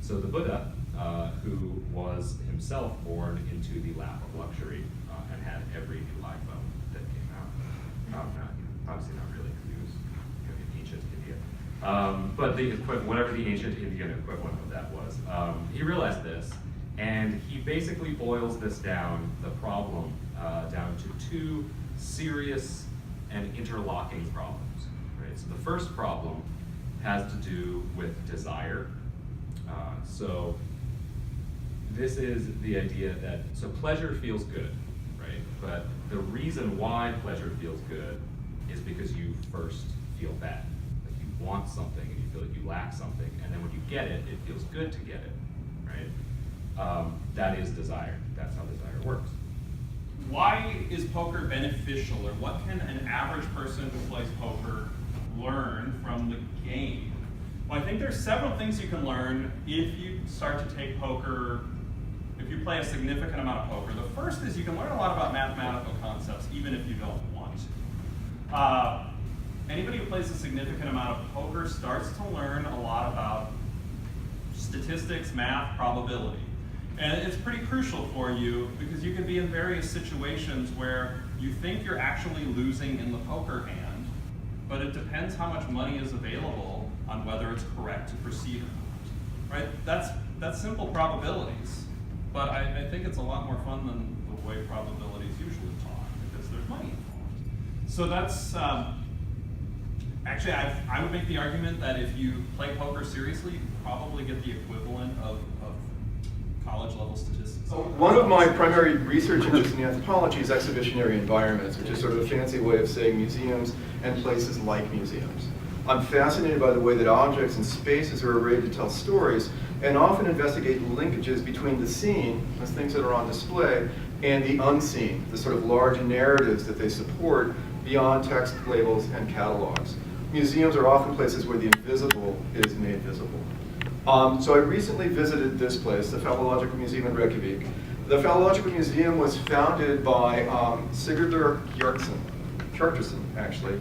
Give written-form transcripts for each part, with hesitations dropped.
So the Buddha, who was himself born into the lap of luxury and had every new iPhone that came out. Obviously not really, because he was in ancient India. But the whatever the ancient Indian equivalent of that was, he realized this, and he basically boils this down, the problem, down to two serious and interlocking problems. Right? So the first problem has to do with desire. So this is the idea that, so pleasure feels good, right? But the reason why pleasure feels good is because you first feel bad. Like you want something and you feel like you lack something, and then when you get it, it feels good to get it, right? That is desire. That's how desire works. Why is poker beneficial, or what can an average person who plays poker learn from the game? Well, I think there's several things you can learn if you start to take poker, if you play a significant amount of poker. The first is you can learn a lot about mathematical concepts, even if you don't want to. Anybody who plays a significant amount of poker starts to learn a lot about statistics, math, probability. And it's pretty crucial for you because you can be in various situations where you think you're actually losing in the poker hand, but it depends how much money is available on whether it's correct to proceed or not. Right? That's simple probabilities, but I think it's a lot more fun than the way probabilities usually talk because there's money involved. So that's actually I would make the argument that if you play poker seriously, you probably get the equivalent of college level statistics. One of my primary research interests in anthropology is exhibitionary environments, which is sort of a fancy way of saying museums and places like museums. I'm fascinated by the way that objects and spaces are arrayed to tell stories, and often investigate linkages between the seen, those things that are on display, and the unseen, the sort of large narratives that they support beyond text, labels, and catalogs. Museums are often places where the invisible is made visible. So I recently visited this place, the Phallological Museum in Reykjavik. The Phallological Museum was founded by Sigurdur Kjartason, actually.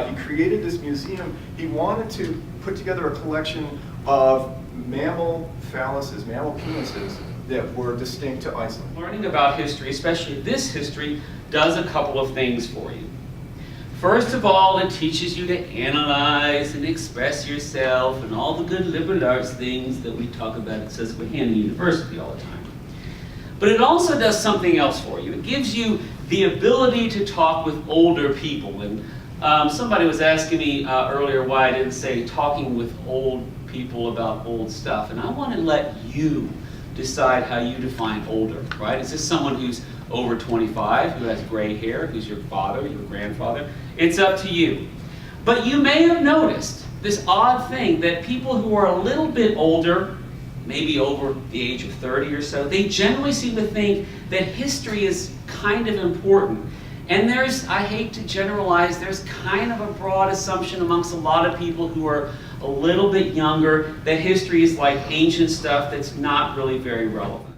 He created this museum. He wanted to put together a collection of mammal phalluses, mammal penises, that were distinct to Iceland. Learning about history, especially this history, does a couple of things for you. First of all, it teaches you to analyze and express yourself and all the good liberal arts things that we talk about at Susquehanna University all the time. But it also does something else for you. It gives you the ability to talk with older people. And somebody was asking me earlier why I didn't say talking with old people about old stuff. And I want to let you decide how you define older, right? Is this someone who's over 25, who has gray hair, who's your father, your grandfather? It's up to you. But you may have noticed this odd thing that people who are a little bit older, maybe over the age of 30 or so, they generally seem to think that history is kind of important. And there's, I hate to generalize, there's kind of a broad assumption amongst a lot of people who are a little bit younger that history is like ancient stuff that's not really very relevant.